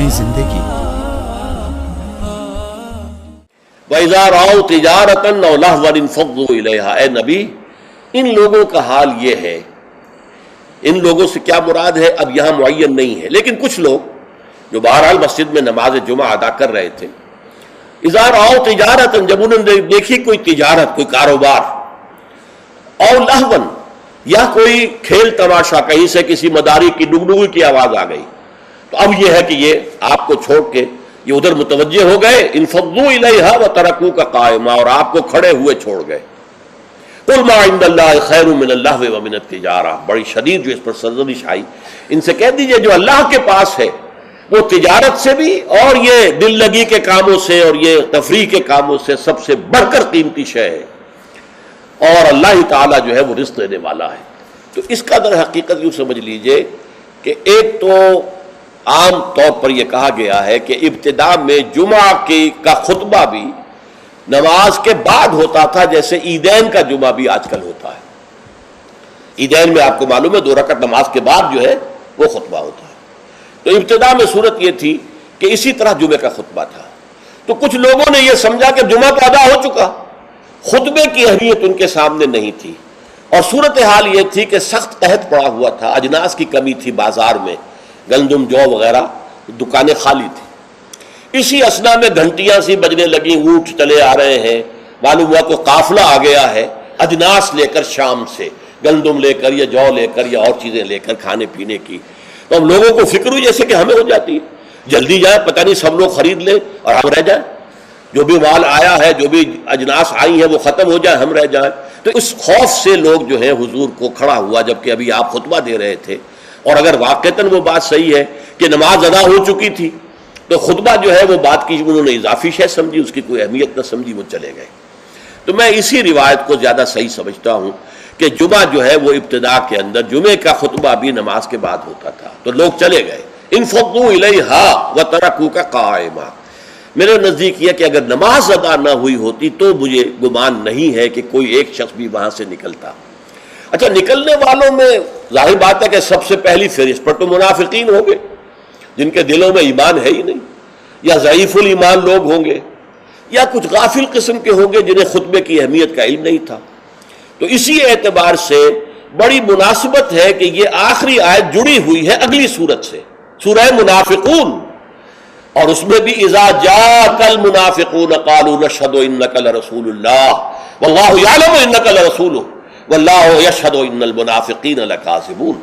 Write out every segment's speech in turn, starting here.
نئی زندگی۔ وَإِذَا رَأَوْا تِجَارَةً أَوْ لَهْوًا انفَضُّوا إِلَيْهَا، اے نبی ان لوگوں کا حال یہ ہے، ان لوگوں سے کیا مراد ہے اب یہاں معین نہیں ہے، لیکن کچھ لوگ جو بہرحال مسجد میں نماز جمعہ ادا کر رہے تھے، اذا رأوا تجارۃ، جب انہوں نے دیکھی کوئی تجارت، کوئی کاروبار، اور لہون، یا کوئی کھیل تماشا، کہیں سے کسی مداری کی ڈگڈگی کی آواز آ گئی، تو اب یہ ہے کہ یہ آپ کو چھوڑ کے یہ ادھر متوجہ ہو گئے، انفضوا الیہا وترکوک قائما، اور آپ کو کھڑے ہوئے چھوڑ گئے۔ قل ما عند اللہ خیر من اللہو ومن التجارہ، بڑی شدید جو اس پر سرزنش آئی، ان سے کہہ دیجئے جو اللہ کے پاس ہے وہ تجارت سے بھی اور یہ دل لگی کے کاموں سے اور یہ تفریح کے کاموں سے سب سے بڑھ کر قیمتی شے ہے، اور اللہ تعالیٰ جو ہے وہ رزق دینے والا ہے۔ تو اس کا در حقیقت یوں سمجھ لیجئے کہ ایک تو عام طور پر یہ کہا گیا ہے کہ ابتداء میں جمعہ کا خطبہ بھی نماز کے بعد ہوتا تھا، جیسے عیدین کا جمعہ بھی آج کل ہوتا ہے۔ عیدین میں آپ کو معلوم ہے 2 رکعت نماز کے بعد جو ہے وہ خطبہ ہوتا ہے، تو ابتداء میں صورت یہ تھی کہ اسی طرح جمعے کا خطبہ تھا۔ تو کچھ لوگوں نے یہ سمجھا کہ جمعہ تو ادا ہو چکا، خطبے کی اہمیت ان کے سامنے نہیں تھی، اور صورتحال یہ تھی کہ سخت قحط پڑا ہوا تھا، اجناس کی کمی تھی بازار میں، گندم جو وغیرہ دکانیں خالی تھیں۔ اسی اسنا میں گھنٹیاں سی بجنے لگیں، اونٹ چلے آ رہے ہیں، معلوم ہوا کوئی قافلہ آ گیا ہے اجناس لے کر شام سے، گندم لے کر یا جو لے کر یا اور چیزیں لے کر کھانے پینے کی۔ تو ہم لوگوں کو فکر ہوئی جیسے کہ ہمیں ہو جاتی ہے، جلدی جائیں، پتہ نہیں سب لوگ خرید لیں اور ہم رہ جائیں، جو بھی مال آیا ہے، جو بھی اجناس آئی ہیں وہ ختم ہو جائے، ہم رہ جائیں۔ تو اس خوف سے لوگ جو ہیں حضور کو کھڑا ہوا، جبکہ ابھی آپ خطبہ دے رہے تھے، اور اگر واقعتاً وہ بات صحیح ہے کہ نماز ادا ہو چکی تھی تو خطبہ جو ہے وہ بات کی انہوں نے اضافی شے سمجھی، اس کی کوئی اہمیت نہ سمجھی، وہ چلے گئے۔ تو میں اسی روایت کو زیادہ صحیح سمجھتا ہوں کہ جمعہ جو ہے وہ ابتداء کے اندر جمعے کا خطبہ بھی نماز کے بعد ہوتا تھا، تو لوگ چلے گئے۔ انفضوا الیہا وترکوک قائما، میرے نزدیک یہ کہ اگر نماز ادا نہ ہوئی ہوتی تو مجھے گمان نہیں ہے کہ کوئی ایک شخص بھی وہاں سے نکلتا۔ اچھا، نکلنے والوں میں ظاہر بات ہے کہ سب سے پہلی فہرست پر تو منافقین ہوں گے، جن کے دلوں میں ایمان ہے ہی نہیں، یا ضعیف الایمان لوگ ہوں گے، یا کچھ غافل قسم کے ہوں گے جنہیں خطبے کی اہمیت کا علم نہیں تھا۔ تو اسی اعتبار سے بڑی مناسبت ہے کہ یہ آخری آیت جڑی ہوئی ہے اگلی سورت سے، سورہ منافقون، اور اس میں بھی اذا جاءک المنافقون قالوا نشهد انک لرسول اللہ واللہ یعلم انک لرسولہ واللہ یشہد ان المنافقین لکاذبون۔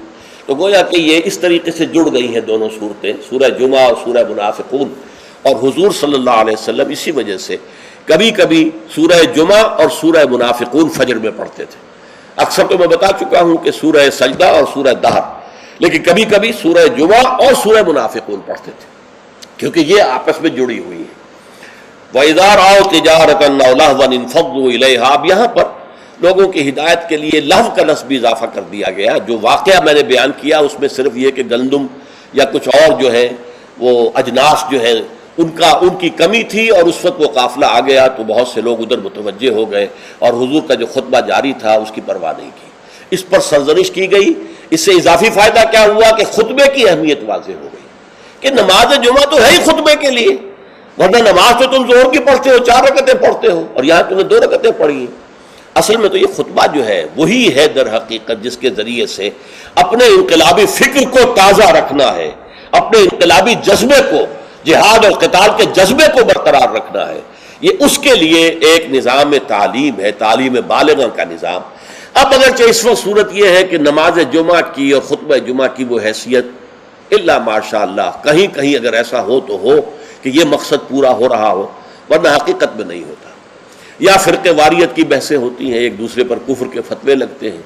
تو گویا کہ یہ اس طریقے سے جڑ گئی ہیں دونوں صورتیں، سورہ جمعہ اور سورہ منافقون، اور حضور صلی اللہ علیہ وسلم اسی وجہ سے کبھی کبھی سورہ جمعہ اور سورہ منافقون فجر میں پڑھتے تھے۔ اکثر تو میں بتا چکا ہوں کہ سورہ سجدہ اور سورہ دہر، لیکن کبھی کبھی سورہ جمعہ اور سورہ منافقون پڑھتے تھے، کیونکہ یہ آپس میں جڑی ہوئی ہے۔ وَإِذَا رَأَوْا تِجَارَةً أَوْ لَهْوًا انفضوا إِلَيْهَا، اب یہاں پر لوگوں کی ہدایت کے لیے لہو کا لفظ بھی اضافہ کر دیا گیا۔ جو واقعہ میں نے بیان کیا اس میں صرف یہ کہ گندم یا کچھ اور جو ہے وہ اجناس جو ہے ان کی کمی تھی، اور اس وقت وہ قافلہ آ گیا تو بہت سے لوگ ادھر متوجہ ہو گئے، اور حضور کا جو خطبہ جاری تھا اس کی پرواہ نہیں کی، اس پر سرزنش کی گئی۔ اس سے اضافی فائدہ کیا ہوا کہ خطبے کی اہمیت واضح ہو گئی کہ نماز جمعہ تو ہے ہی خطبے کے لیے، ورنہ نماز تو تم ظہر کی پڑھتے ہو، 4 رکعتیں پڑھتے ہو، اور یہاں تم نے 2 رکعتیں پڑھی ہیں۔ اصل میں تو یہ خطبہ جو ہے وہی ہے در حقیقت جس کے ذریعے سے اپنے انقلابی فکر کو تازہ رکھنا ہے، اپنے انقلابی جذبے کو، جہاد اور قتال کے جذبے کو برقرار رکھنا ہے۔ یہ اس کے لیے ایک نظام تعلیم ہے، تعلیم بالغہ کا نظام۔ اب اگرچہ اس وقت صورت یہ ہے کہ نماز جمعہ کی اور خطبہ جمعہ کی وہ حیثیت الا ماشاء اللہ کہیں کہیں اگر ایسا ہو تو ہو کہ یہ مقصد پورا ہو رہا ہو، ورنہ حقیقت میں نہیں ہوتا۔ یا فرقے واریت کی بحثیں ہوتی ہیں، ایک دوسرے پر کفر کے فتوے لگتے ہیں،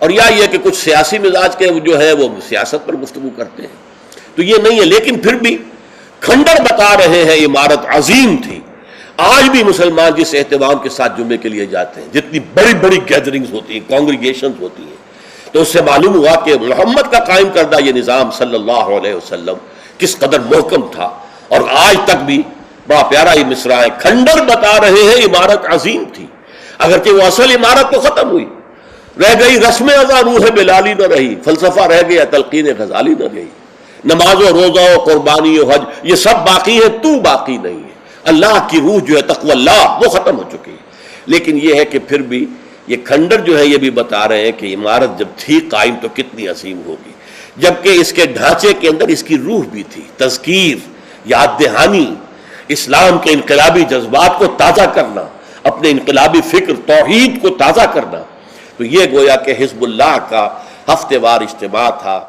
اور یا یہ کہ کچھ سیاسی مزاج کے جو ہے وہ سیاست پر گفتگو کرتے ہیں، تو یہ نہیں ہے۔ لیکن پھر بھی کھنڈر بتا رہے ہیں عمارت عظیم تھی۔ آج بھی مسلمان جس اہتمام کے ساتھ جمعے کے لیے جاتے ہیں، جتنی بڑی بڑی گیدرنگز ہوتی ہیں، کانگریگیشنز ہوتی ہیں، تو اس سے معلوم ہوا کہ محمد کا قائم کردہ یہ نظام صلی اللہ علیہ وسلم کس قدر محکم تھا، اور آج تک بھی بڑا پیارا یہ مصرع ہے، کھنڈر بتا رہے ہیں عمارت عظیم تھی۔ اگرچہ وہ اصل عمارت تو ختم ہوئی، رہ گئی رسم ازاں روح بلالی نہ رہی، فلسفہ رہ گیا تلقین غزالی نہ گئی، نماز و روزہ و قربانی و حج یہ سب باقی ہے، تو باقی نہیں ہے۔ اللہ کی روح جو ہے تقوی اللہ وہ ختم ہو چکی ہے۔ لیکن یہ ہے کہ پھر بھی یہ کھنڈر جو ہے یہ بھی بتا رہے ہیں کہ عمارت جب تھی قائم تو کتنی عظیم ہوگی، جبکہ اس کے ڈھانچے کے اندر اس کی روح بھی تھی، تذکیر، یاد دہانی، اسلام کے انقلابی جذبات کو تازہ کرنا، اپنے انقلابی فکر توحید کو تازہ کرنا۔ تو یہ گویا کہ حزب اللہ کا ہفتہ وار اجتماع تھا۔